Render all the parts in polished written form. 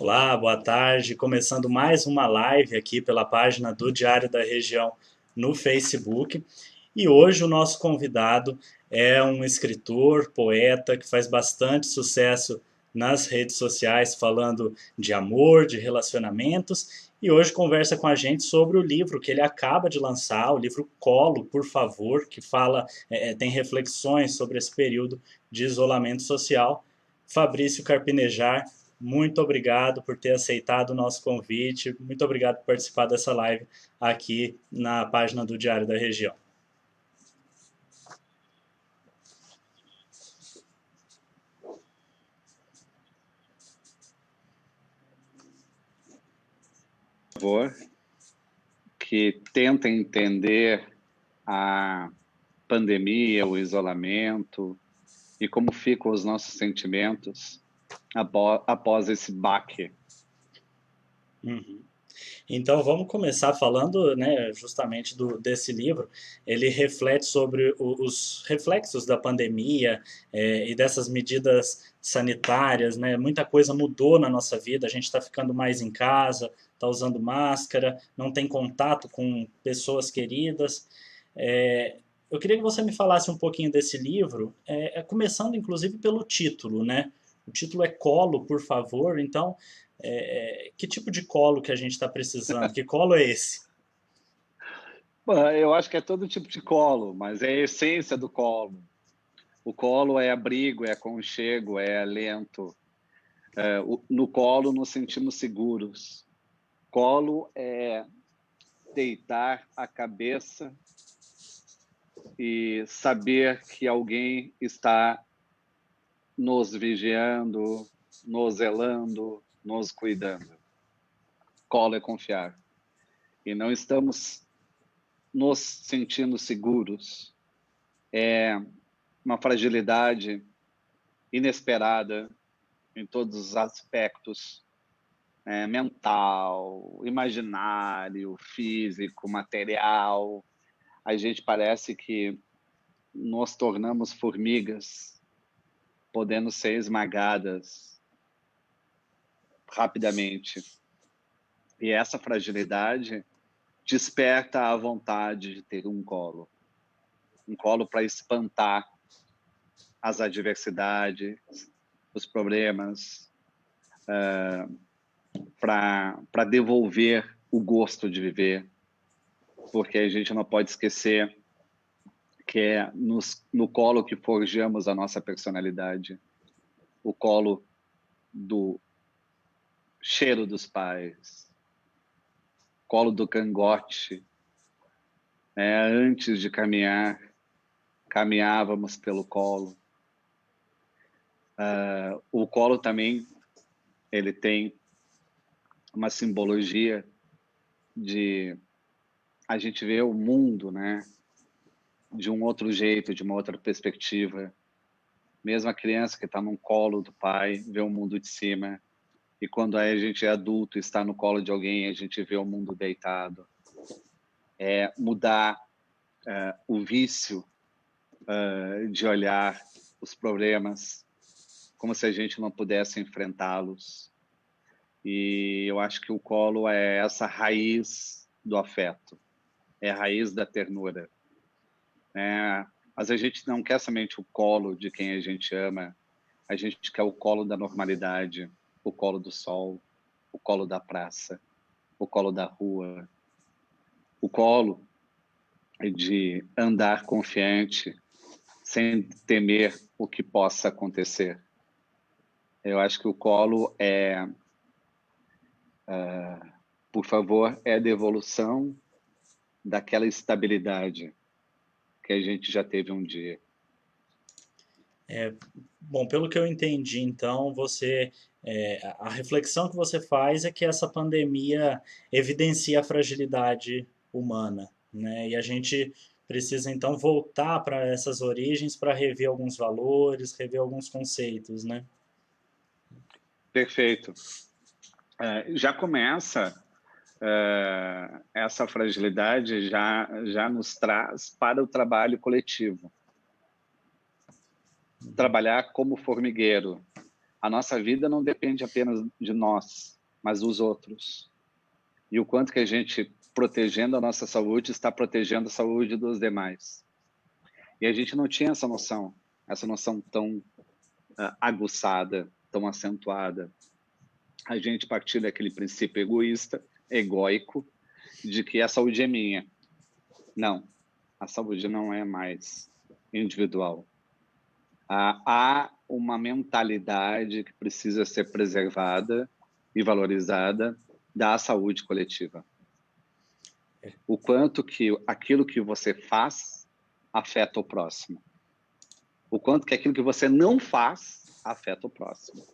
Olá, boa tarde. Começando mais uma live aqui pela página do Diário da Região no Facebook. E hoje o nosso convidado é um escritor, poeta que faz bastante sucesso nas redes sociais, falando de amor, de relacionamentos. E hoje conversa com a gente sobre o livro que ele acaba de lançar, o livro Colo, por favor, que fala, tem reflexões sobre esse período de isolamento social. Fabrício Carpinejar, muito obrigado por ter aceitado o nosso convite. Muito obrigado por participar dessa live aqui na página do Diário da Região. Favor, que tenta entender a pandemia, o isolamento e como ficam os nossos sentimentos após esse baque. Uhum. Então vamos começar falando, né, justamente desse livro. Ele reflete sobre os reflexos da pandemia e dessas medidas sanitárias, né? Muita coisa mudou na nossa vida. A gente está ficando mais em casa, está usando máscara, não tem contato com pessoas queridas. Eu queria que você me falasse um pouquinho desse livro, começando inclusive pelo título, né? O título é Colo, por favor. Então, que tipo de colo que a gente está precisando? Que colo é esse? Eu acho que é todo tipo de colo, mas é a essência do colo. O colo é abrigo, é aconchego, é alento. No colo nos sentimos seguros. Colo é deitar a cabeça e saber que alguém está nos vigiando, nos zelando, nos cuidando. Colo é confiar. E não estamos nos sentindo seguros. É uma fragilidade inesperada em todos os aspectos, mental, imaginário, físico, material. A gente parece que nos tornamos formigas, podendo ser esmagadas rapidamente. E essa fragilidade desperta a vontade de ter um colo para espantar as adversidades, os problemas, para devolver o gosto de viver, porque a gente não pode esquecer que é no colo que forjamos a nossa personalidade, o colo do cheiro dos pais, colo do cangote. Antes de caminhar, caminhávamos pelo colo. O colo também ele tem uma simbologia de a gente ver o mundo, né, de um outro jeito, de uma outra perspectiva. Mesmo a criança que está no colo do pai vê o mundo de cima, e quando a gente é adulto e está no colo de alguém, a gente vê o mundo deitado. É mudar o vício de olhar os problemas como se a gente não pudesse enfrentá-los. E eu acho que o colo é essa raiz do afeto, é a raiz da ternura. Mas a gente não quer somente o colo de quem a gente ama, a gente quer o colo da normalidade, o colo do sol, o colo da praça, o colo da rua, o colo de andar confiante, sem temer o que possa acontecer. Eu acho que o colo por favor, é a devolução daquela estabilidade que a gente já teve um dia. Bom, pelo que eu entendi, então, a reflexão que você faz é que essa pandemia evidencia a fragilidade humana, né? E a gente precisa então voltar para essas origens para rever alguns valores, rever alguns conceitos, né? Perfeito. Já começa essa fragilidade já nos traz para o trabalho coletivo. Trabalhar como formigueiro, a nossa vida não depende apenas de nós, mas dos outros. E o quanto que a gente, protegendo a nossa saúde, está protegendo a saúde dos demais. E a gente não tinha essa noção tão aguçada, tão acentuada. A gente partiu daquele princípio egoísta, egóico, de que a saúde é minha. Não, a saúde não é mais individual. Há uma mentalidade que precisa ser preservada e valorizada da saúde coletiva. O quanto que aquilo que você faz afeta o próximo. O quanto que aquilo que você não faz afeta o próximo.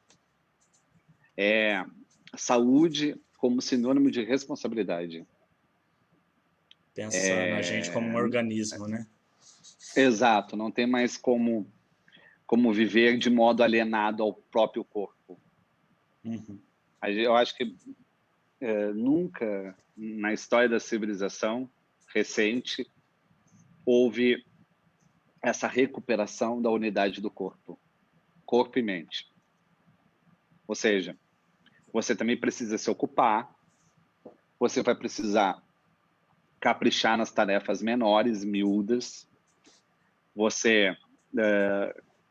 Saúde como sinônimo de responsabilidade. Pensar na gente como um organismo, né? Exato, não tem mais como viver de modo alienado ao próprio corpo. Uhum. Eu acho que nunca na história da civilização recente houve essa recuperação da unidade do corpo e mente. Ou seja, você também precisa se ocupar, você vai precisar caprichar nas tarefas menores, miúdas, você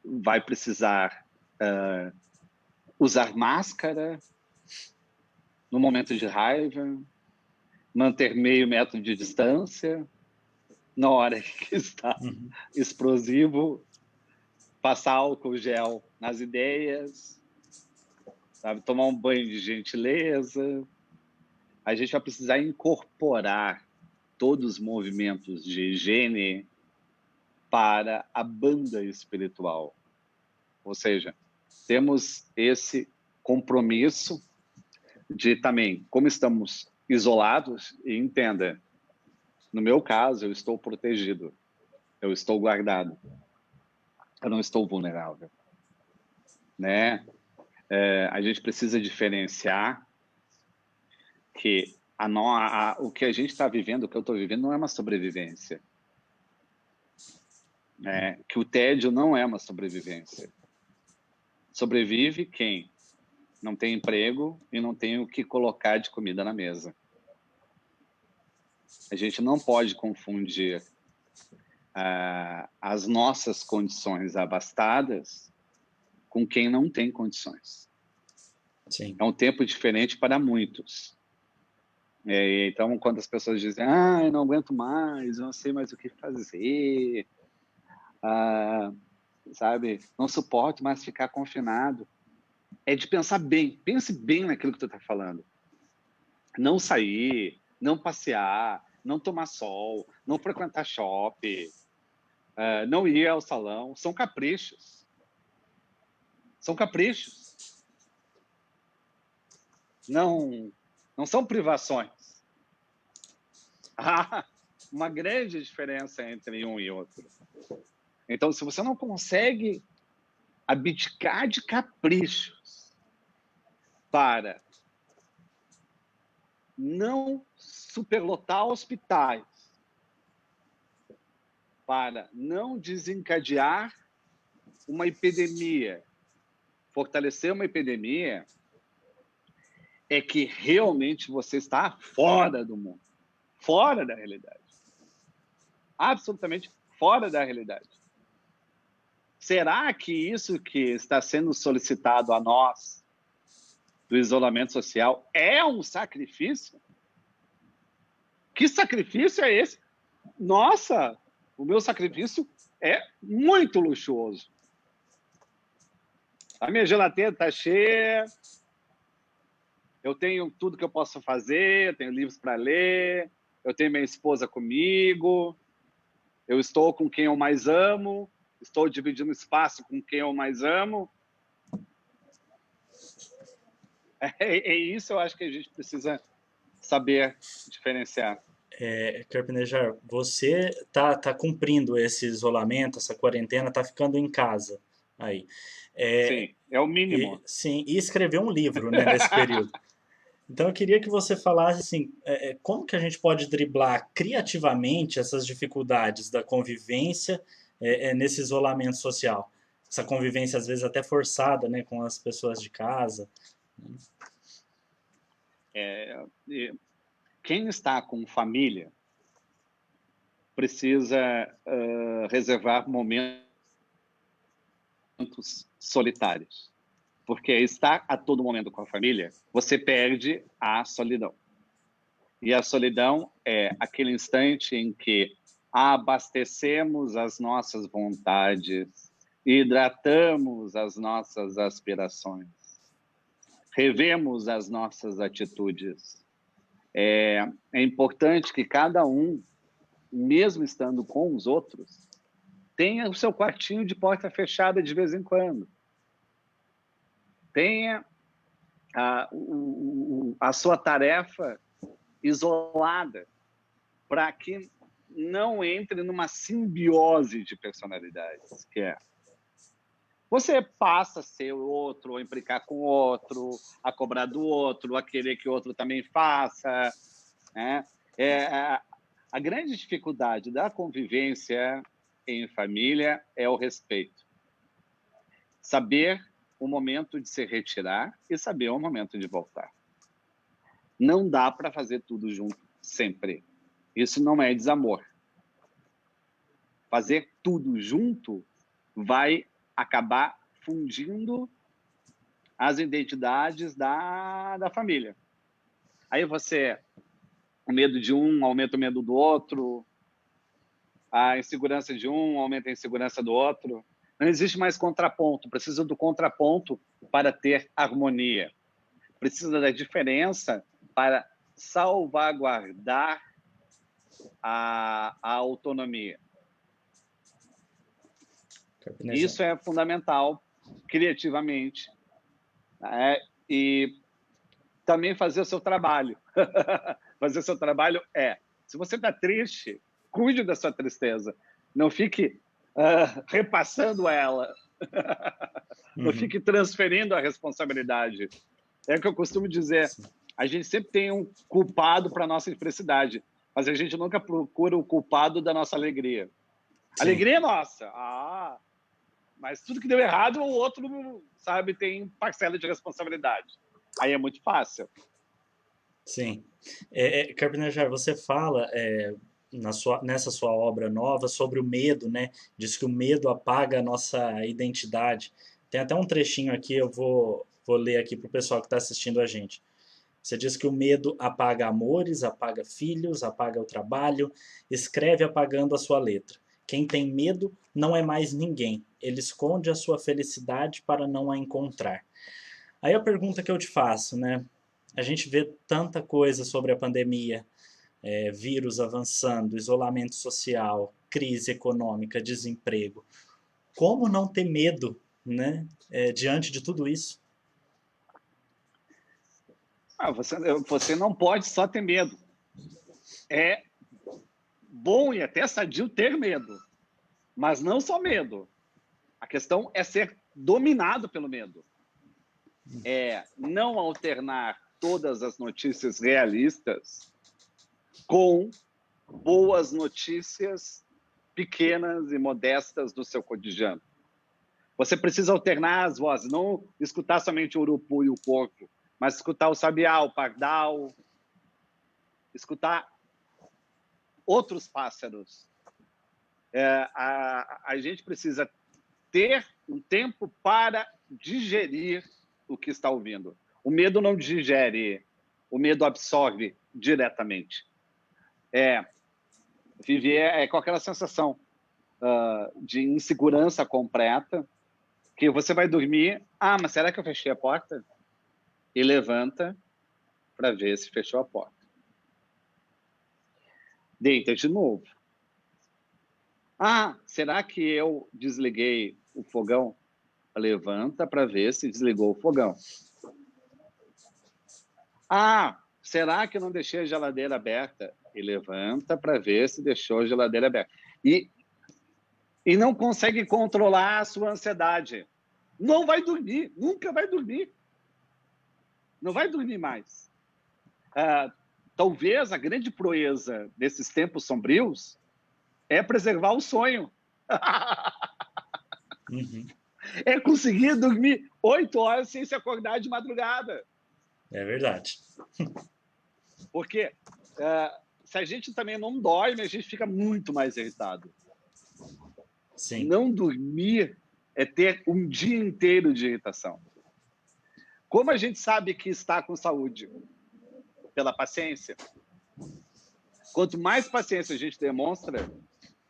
vai precisar usar máscara no momento de raiva, manter meio metro de distância, na hora que está explosivo, passar álcool gel nas ideias, sabe? Tomar um banho de gentileza. A gente vai precisar incorporar todos os movimentos de higiene para a banda espiritual. Ou seja, temos esse compromisso de também, como estamos isolados, e entenda, no meu caso, eu estou protegido, eu estou guardado, eu não estou vulnerável, né? A gente precisa diferenciar que o que a gente está vivendo, o que eu estou vivendo, não é uma sobrevivência. Que o tédio não é uma sobrevivência. Sobrevive quem não tem emprego e não tem o que colocar de comida na mesa. A gente não pode confundir as nossas condições abastadas com quem não tem condições. Sim. É um tempo diferente para muitos. Então, quando as pessoas dizem, eu não aguento mais, eu não sei mais o que fazer, sabe, não suporto mais ficar confinado, é de pensar bem, pense bem naquilo que tu está falando. Não sair, não passear, não tomar sol, não frequentar shopping, não ir ao salão, são caprichos. São caprichos. Não são privações. Há uma grande diferença entre um e outro. Então, se você não consegue abdicar de caprichos para não superlotar hospitais, para não desencadear uma epidemia, fortalecer uma epidemia, é que realmente você está fora do mundo, fora da realidade. Absolutamente fora da realidade. Será que isso que está sendo solicitado a nós, do isolamento social, é um sacrifício? Que sacrifício é esse? Nossa, o meu sacrifício é muito luxuoso. A minha geladeira está cheia, eu tenho tudo que eu posso fazer, eu tenho livros para ler, eu tenho minha esposa comigo, eu estou com quem eu mais amo, estou dividindo espaço com quem eu mais amo. Isso eu acho que a gente precisa saber diferenciar. Carpinejar, você tá cumprindo esse isolamento, essa quarentena, tá ficando em casa aí. Sim, é o mínimo. Sim, e escreveu um livro, né, nesse período. Então eu queria que você falasse assim, como que a gente pode driblar criativamente essas dificuldades da convivência nesse isolamento social? essa convivência às vezes até forçada, né, com as pessoas de casa. Quem está com família precisa reservar momentos solitários. Porque estar a todo momento com a família, você perde a solidão. E a solidão é aquele instante em que abastecemos as nossas vontades, hidratamos as nossas aspirações, revemos as nossas atitudes. É importante que cada um, mesmo estando com os outros, tenha o seu quartinho de porta fechada de vez em quando. Tenha a sua tarefa isolada, para que não entre numa simbiose de personalidades, que é você passa a ser o outro, a implicar com o outro, a cobrar do outro, a querer que o outro também faça, né? A grande dificuldade da convivência em família é o respeito. Saber o momento de se retirar e saber o momento de voltar. Não dá para fazer tudo junto sempre. Isso não é desamor. Fazer tudo junto vai acabar fundindo as identidades da família. Aí você, o medo de um aumenta o medo do outro, a insegurança de um aumenta a insegurança do outro. Não existe mais contraponto. Precisa do contraponto para ter harmonia. Precisa da diferença para salvaguardar a autonomia. Isso é fundamental criativamente. E também fazer o seu trabalho. Fazer o seu trabalho se você está triste, cuide da sua tristeza. Não fique repassando ela. Não fique transferindo a responsabilidade. É o que eu costumo dizer. Sim. A gente sempre tem um culpado para a nossa infelicidade, mas a gente nunca procura o culpado da nossa alegria. Sim. Alegria é nossa. Mas tudo que deu errado, o outro, sabe, tem parcela de responsabilidade. Aí é muito fácil. Sim. Carpinejar, você fala nessa sua obra nova sobre o medo, né? Diz que o medo apaga a nossa identidade. Tem até um trechinho aqui, eu vou ler aqui para o pessoal que está assistindo a gente. Você diz que o medo apaga amores, apaga filhos, apaga o trabalho, escreve apagando a sua letra. Quem tem medo não é mais ninguém. Ele esconde a sua felicidade para não a encontrar. Aí a pergunta que eu te faço, né? A gente vê tanta coisa sobre a pandemia, vírus avançando, isolamento social, crise econômica, desemprego. Como não ter medo, né? Diante de tudo isso? Você não pode só ter medo. É bom e até sadio ter medo, mas não só medo. A questão é ser dominado pelo medo. Não alternar todas as notícias realistas com boas notícias pequenas e modestas do seu cotidiano. Você precisa alternar as vozes, não escutar somente o urubu e o porco, mas escutar o sabiá, o pardal, escutar outros pássaros. A gente precisa ter um tempo para digerir o que está ouvindo. O medo não digere, o medo absorve diretamente. Viver com aquela sensação de insegurança completa, que você vai dormir, mas será que eu fechei a porta? E levanta para ver se fechou a porta. Deita de novo. Será que eu desliguei o fogão? Levanta para ver se desligou o fogão. Será que eu não deixei a geladeira aberta? E levanta para ver se deixou a geladeira aberta. E não consegue controlar a sua ansiedade. Não vai dormir, nunca vai dormir. Não vai dormir mais. Talvez a grande proeza desses tempos sombrios é preservar o sonho. Uhum. É conseguir dormir 8 horas sem se acordar de madrugada. É verdade. Porque se a gente também não dorme, a gente fica muito mais irritado. Sim. Não dormir é ter um dia inteiro de irritação. Como a gente sabe que está com saúde? Pela paciência. Quanto mais paciência a gente demonstra,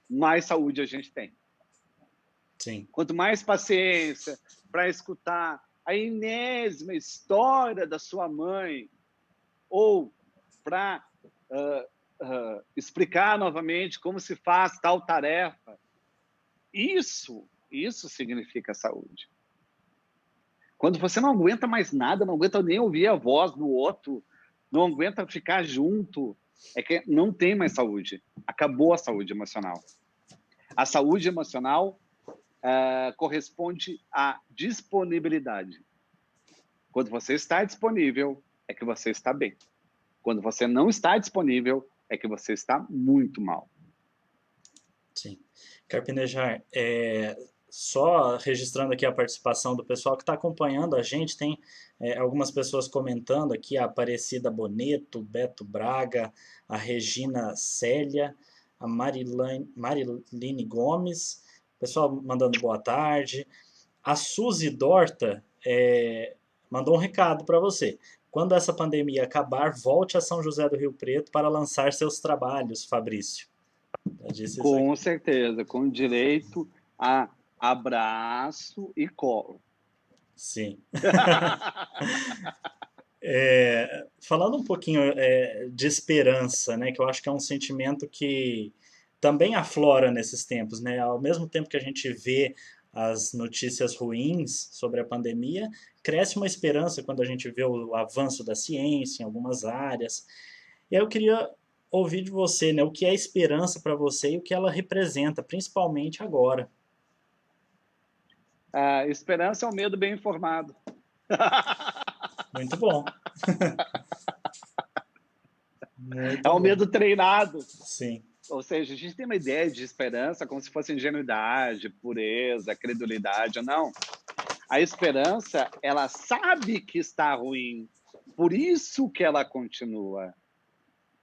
mais saúde a gente tem. Sim. Quanto mais paciência para escutar a enésima história da sua mãe, ou para explicar novamente como se faz tal tarefa, isso significa saúde. Quando você não aguenta mais nada, não aguenta nem ouvir a voz do outro, não aguenta ficar junto, é que não tem mais saúde. Acabou a saúde emocional. A saúde emocional corresponde à disponibilidade. Quando você está disponível, é que você está bem. Quando você não está disponível, é que você está muito mal. Sim. Carpinejar, só registrando aqui a participação do pessoal que está acompanhando a gente, tem algumas pessoas comentando aqui, a Aparecida Boneto, Beto Braga, a Regina Célia, a Mariline Gomes, pessoal mandando boa tarde. A Suzy Dorta mandou um recado para você. Quando essa pandemia acabar, volte a São José do Rio Preto para lançar seus trabalhos, Fabrício. Já disse isso aqui. Com certeza, com direito a abraço e colo. Sim. Falando um pouquinho de esperança, né, que eu acho que é um sentimento que também aflora nesses tempos, né? Ao mesmo tempo que a gente vê as notícias ruins sobre a pandemia, cresce uma esperança quando a gente vê o avanço da ciência em algumas áreas. E aí eu queria ouvir de você, né, o que é esperança para você e o que ela representa, principalmente agora. A esperança é um medo bem informado. Muito bom. Muito É um bom. medo treinado. Sim. Ou seja, a gente tem uma ideia de esperança como se fosse ingenuidade, pureza, credulidade. Não. A esperança, ela sabe que está ruim. Por isso que ela continua.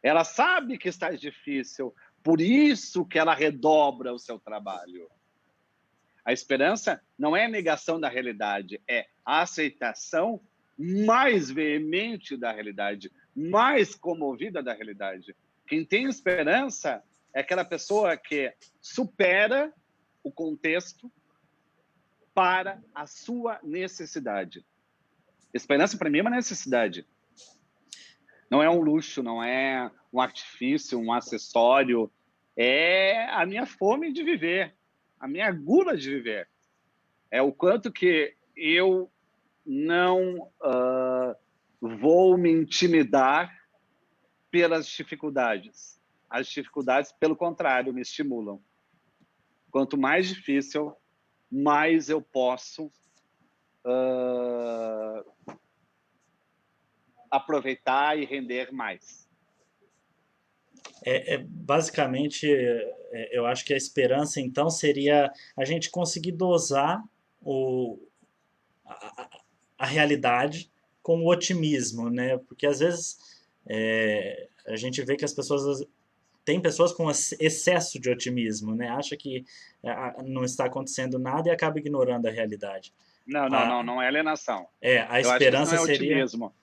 Ela sabe que está difícil. Por isso que ela redobra o seu trabalho. A esperança não é a negação da realidade, é a aceitação mais veemente da realidade, mais comovida da realidade. Quem tem esperança é aquela pessoa que supera o contexto para a sua necessidade. Esperança, para mim, é uma necessidade. Não é um luxo, não é um artifício, um acessório. É a minha fome de viver, a minha gula de viver. É o quanto que eu não vou me intimidar pelas dificuldades. As dificuldades, pelo contrário, me estimulam. Quanto mais difícil, mais eu posso aproveitar e render mais. Basicamente, eu acho que a esperança, então, seria a gente conseguir dosar a, a realidade com o otimismo, né? Porque às vezes a gente vê que as pessoas tem pessoas com excesso de otimismo, né? Acha que não está acontecendo nada e acaba ignorando a realidade. Não é alienação. A Eu acho que isso não esperança é seria... otimismo.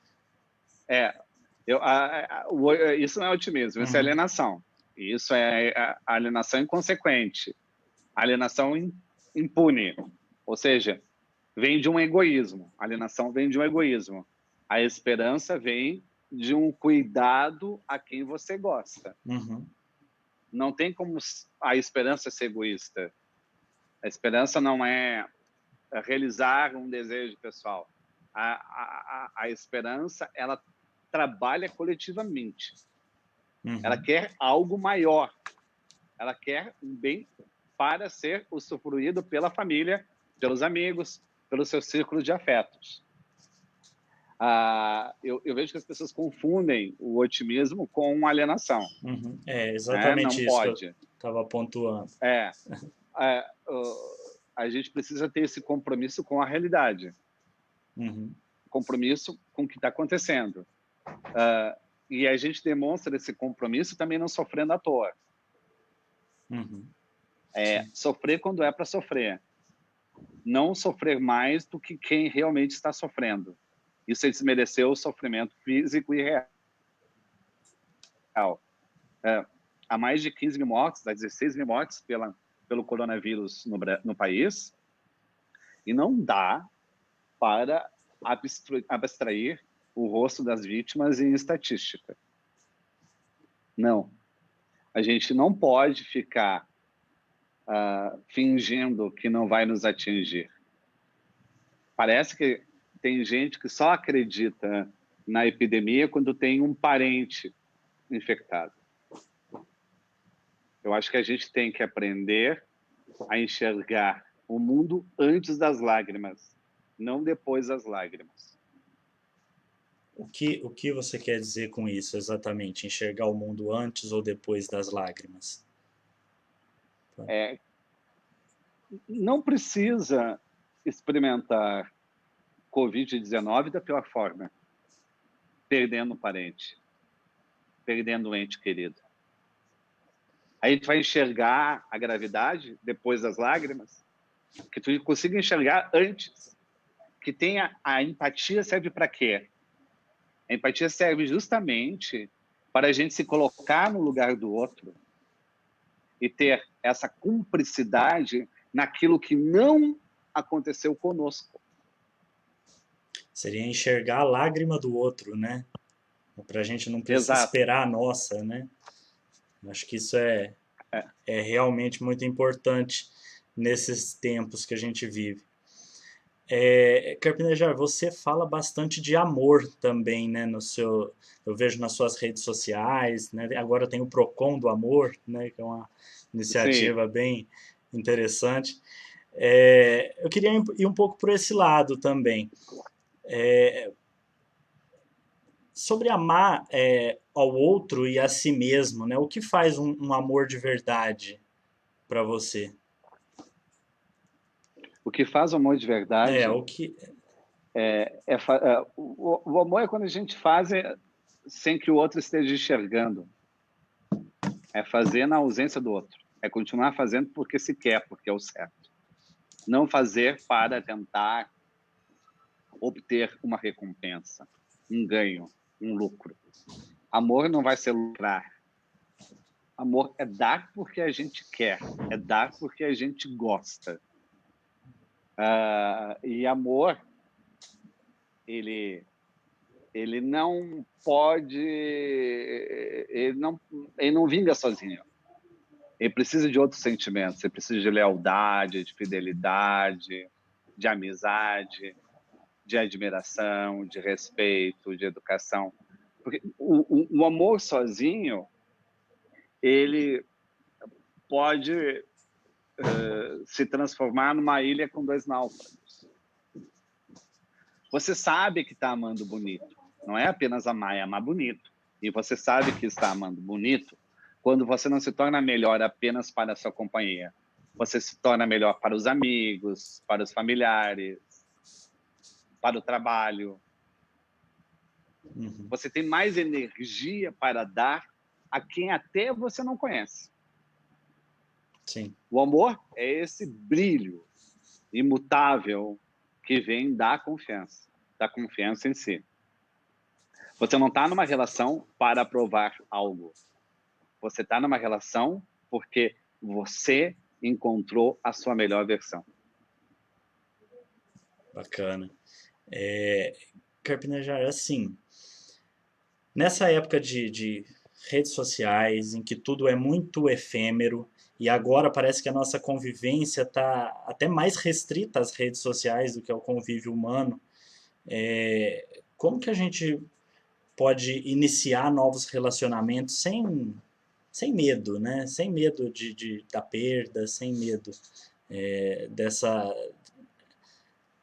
Isso não é otimismo, isso é alienação. Isso é a alienação inconsequente, alienação impune. Ou seja, vem de um egoísmo. A alienação vem de um egoísmo. A esperança vem de um cuidado a quem você gosta. Não tem como a esperança ser egoísta. A esperança não é realizar um desejo pessoal. A esperança, ela trabalha coletivamente. Ela quer algo maior. Ela quer um bem para ser usufruído pela família, pelos amigos, pelo seu círculo de afetos. Eu vejo que as pessoas confundem o otimismo com alienação. É exatamente Não isso que pode. eu estava pontuando. a gente precisa ter esse compromisso com a realidade, Uhum. compromisso com o que está acontecendo. E a gente demonstra esse compromisso também não sofrendo à toa. Uhum. Sofrer quando é para sofrer. Não sofrer mais do que quem realmente está sofrendo. Isso é desmerecer o sofrimento físico e real. Há mais de 15 mil mortes, há 16 mil mortes pelo coronavírus no país, e não dá para abstrair o rosto das vítimas em estatística. Não. A gente não pode ficar fingindo que não vai nos atingir. Parece que tem gente que só acredita na epidemia quando tem um parente infectado. Eu acho que a gente tem que aprender a enxergar o mundo antes das lágrimas, não depois das lágrimas. O que você quer dizer com isso exatamente? Enxergar o mundo antes ou depois das lágrimas? Não precisa experimentar Covid-19 da pior forma, perdendo um parente, perdendo um ente querido. A gente vai enxergar a gravidade depois das lágrimas, que tu consiga enxergar antes, que tenha a empatia. Serve para quê? A empatia serve justamente para a gente se colocar no lugar do outro e ter essa cumplicidade naquilo que não aconteceu conosco. Seria enxergar a lágrima do outro, né? Para a gente não precisar Exato. esperar a nossa, né? Acho que isso é realmente muito importante nesses tempos que a gente vive. Carpinejar, você fala bastante de amor também, né? Eu vejo nas suas redes sociais, né? Agora tem o Procon do Amor, né? Que é uma Sim. iniciativa bem interessante. Eu queria ir um pouco por esse lado também. Sobre amar ao outro e a si mesmo, né? O que faz um amor de verdade para você? O que faz o amor de verdade O que... o amor é quando a gente faz sem que o outro esteja enxergando. É fazer na ausência do outro. É continuar fazendo porque se quer, porque é o certo. Não fazer para tentar obter uma recompensa, um ganho, um lucro. Amor não vai ser lucrar. Amor é dar porque a gente quer, é dar porque a gente gosta. E amor, ele não pode, ele não vinga sozinho. Ele precisa de outros sentimentos. Ele precisa de lealdade, de fidelidade, de amizade, de admiração, de respeito, de educação. Porque o amor sozinho, ele pode se transformar numa ilha com 2 náufragos. Você sabe que está amando bonito. Não é apenas amar, é amar bonito. E você sabe que está amando bonito quando você não se torna melhor apenas para a sua companhia. Você se torna melhor para os amigos, para os familiares, para o trabalho. Uhum. Você tem mais energia para dar a quem até você não conhece. Sim. O amor é esse brilho imutável que vem da confiança em si. Você não está numa relação para provar algo. Você está numa relação porque você encontrou a sua melhor versão. Bacana. Carpinejar, assim, nessa época de redes sociais, em que tudo é muito efêmero, e agora parece que a nossa convivência está até mais restrita às redes sociais do que ao convívio humano, como que a gente pode iniciar novos relacionamentos sem medo, né? Sem medo da perda, sem medo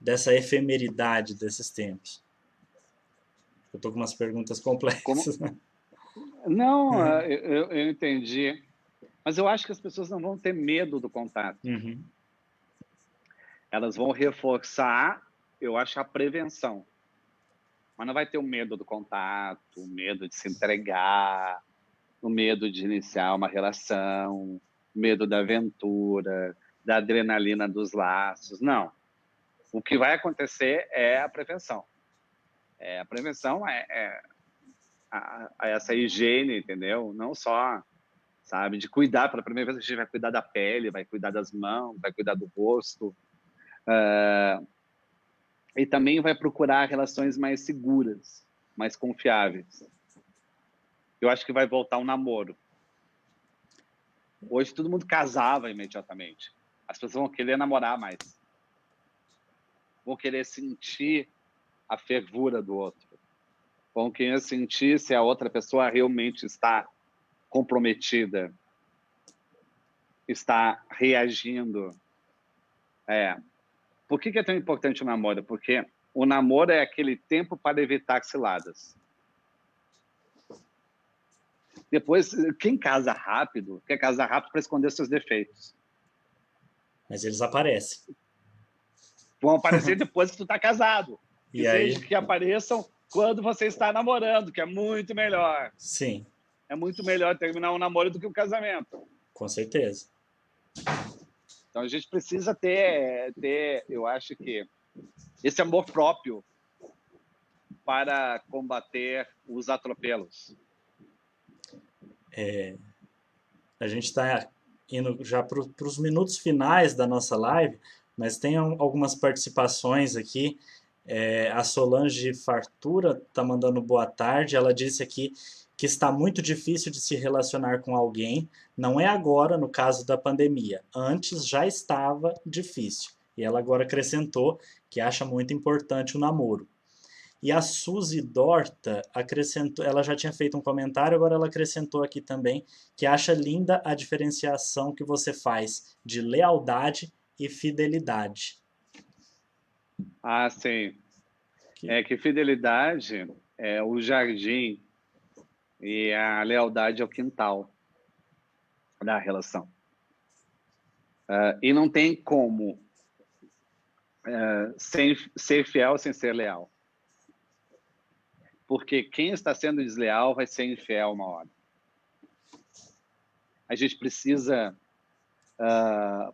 dessa efemeridade desses tempos. Eu tô com umas perguntas complexas. Como? Não, eu entendi. Mas eu acho que as pessoas não vão ter medo do contato. Uhum. elas vão reforçar, eu acho, a prevenção. Mas não vai ter o medo do contato, o medo de se entregar, o medo de iniciar uma relação, o medo da aventura, da adrenalina dos laços. Não. O que vai acontecer é a prevenção. A prevenção é essa higiene, entendeu? Não só, sabe, de cuidar. Pela primeira vez a gente vai cuidar da pele, vai cuidar das mãos, vai cuidar do rosto. E também vai procurar relações mais seguras, mais confiáveis. Eu acho que vai voltar um namoro. Hoje todo mundo casava imediatamente. As pessoas vão querer namorar mais. Vão querer sentir a fervura do outro. Vão querer sentir se a outra pessoa realmente está comprometida, está reagindo. Por que é tão importante o namoro? Porque o namoro é aquele tempo para evitar ciladas. Depois, quem casa rápido, quer casar rápido para esconder seus defeitos. Mas eles aparecem. Vão aparecer depois que tu está casado. E aí? Que apareçam quando você está namorando, que é muito melhor. Sim. É muito melhor terminar um namoro do que um casamento. Com certeza. Então a gente precisa ter, eu acho que, esse amor próprio para combater os atropelos. A gente está indo já para os minutos finais da nossa live, mas tem algumas participações aqui. A Solange Fartura está mandando boa tarde. Ela disse aqui que está muito difícil de se relacionar com alguém. Não é agora, no caso da pandemia. Antes já estava difícil. E ela agora acrescentou que acha muito importante o namoro. E a Suzy Dorta acrescentou, ela já tinha feito um comentário, agora ela acrescentou aqui também que acha linda a diferenciação que você faz de lealdade e fidelidade. Ah, sim. É que fidelidade é o jardim e a lealdade é o quintal da relação. E não tem como ser fiel sem ser leal. Porque quem está sendo desleal vai ser infiel uma hora. A gente precisa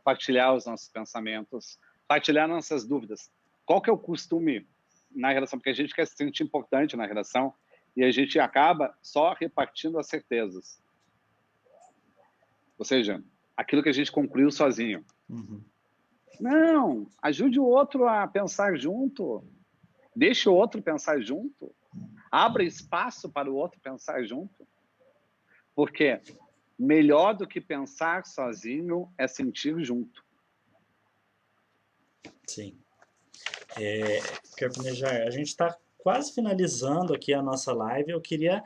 partilhar os nossos pensamentos, partilhar nossas dúvidas. Qual que é o costume na relação? Porque a gente quer se sentir importante na relação e a gente acaba só repartindo as certezas. Ou seja, aquilo que a gente concluiu sozinho. Uhum. Não, ajude o outro a pensar junto. Deixe o outro pensar junto. Abra espaço para o outro pensar junto. Porque melhor do que pensar sozinho é sentir junto. Sim. Carpinejar, a gente está quase finalizando aqui a nossa live. Eu queria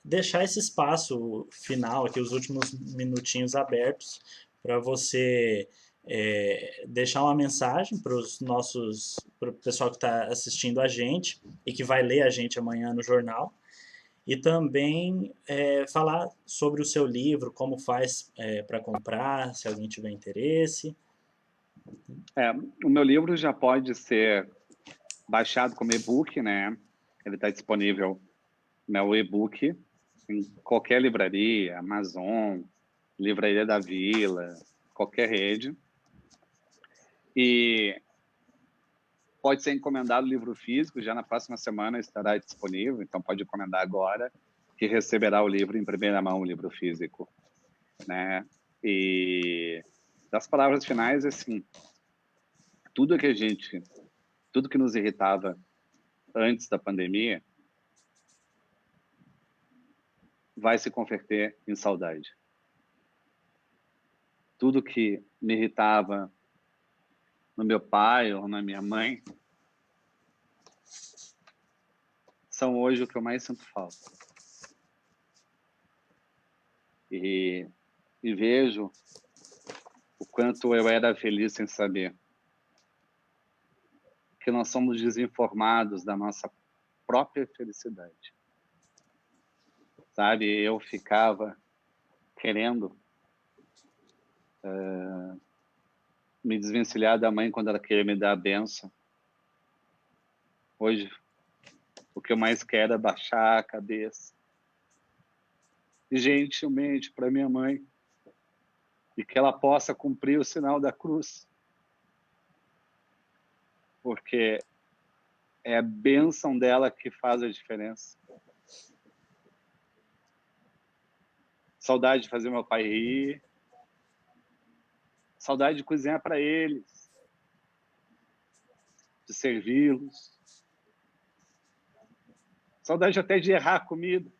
deixar esse espaço final, aqui os últimos minutinhos abertos, para você deixar uma mensagem para o pessoal que está assistindo a gente e que vai ler a gente amanhã no jornal. E também falar sobre o seu livro, como faz para comprar, se alguém tiver interesse. O meu livro já pode ser baixado como e-book, né? Ele está disponível no e-book em qualquer livraria, Amazon, Livraria da Vila, qualquer rede. E pode ser encomendado o livro físico, já na próxima semana estará disponível, então pode encomendar agora, que receberá o livro em primeira mão, o livro físico, né? E das palavras finais, assim, tudo que nos irritava antes da pandemia vai se converter em saudade. Tudo que me irritava no meu pai ou na minha mãe são hoje o que eu mais sinto falta. E vejo o quanto eu era feliz sem saber que nós somos desinformados da nossa própria felicidade. Sabe, eu ficava querendo me desvencilhar da mãe quando ela queria me dar a benção. Hoje, o que eu mais quero é baixar a cabeça e gentilmente para minha mãe, e que ela possa cumprir o sinal da cruz, porque é a bênção dela que faz a diferença. Saudade de fazer meu pai rir, saudade de cozinhar para eles, de servi-los, saudade até de errar a comida,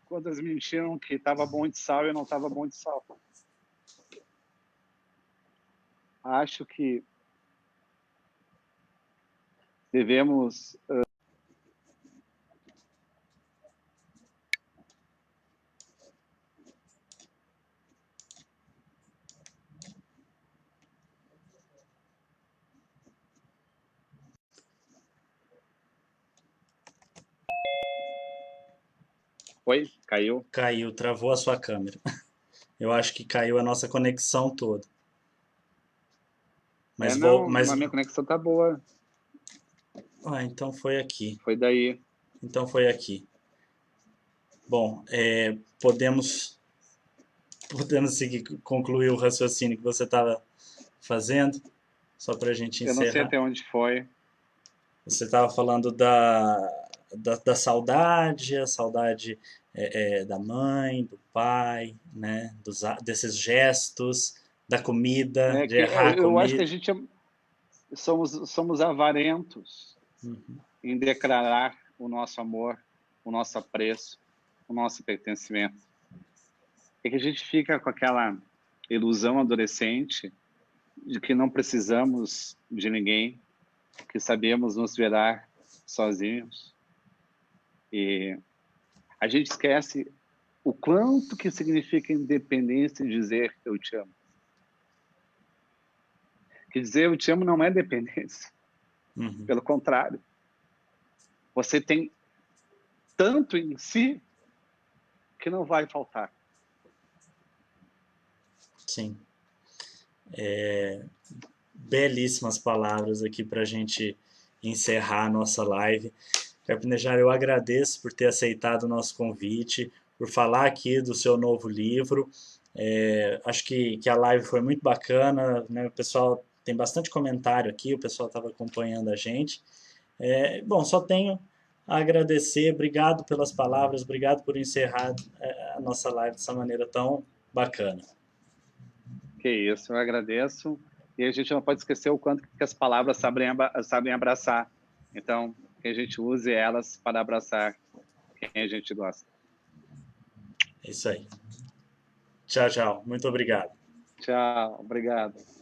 quando eles mentiram que estava bom de sal e eu não estava bom de sal. Acho que devemos Oi? Caiu? Caiu, travou a sua câmera. Eu acho que caiu a nossa conexão toda. Mas Não, mas a minha conexão tá boa. então foi aqui. Foi daí. Então foi aqui. Bom, podemos seguir, concluir o raciocínio que você estava fazendo, só para a gente Eu não sei encerrar. até onde foi. Você estava falando da saudade, a saudade da mãe, do pai, né? Desses gestos, da comida, de errar a Eu acho que a comida. gente somos avarentos em declarar o nosso amor, o nosso apreço, o nosso pertencimento. É que a gente fica com aquela ilusão adolescente de que não precisamos de ninguém, que sabemos nos virar sozinhos. E a gente esquece o quanto que significa independência em dizer eu te amo. Que dizer eu te amo não é dependência. Pelo contrário. Você tem tanto em si que não vai faltar. Sim. Belíssimas palavras aqui para a gente encerrar a nossa live. Carpinejar, eu agradeço por ter aceitado o nosso convite, por falar aqui do seu novo livro. Acho que a live foi muito bacana, né? O pessoal tem bastante comentário aqui, o pessoal estava acompanhando a gente. Bom, só tenho a agradecer, obrigado pelas palavras, obrigado por encerrar a nossa live dessa maneira tão bacana. Que isso, eu agradeço. E a gente não pode esquecer o quanto que as palavras sabem abraçar. Então, que a gente use elas para abraçar quem a gente gosta. É isso aí. Tchau, tchau. Muito obrigado. Tchau, obrigado.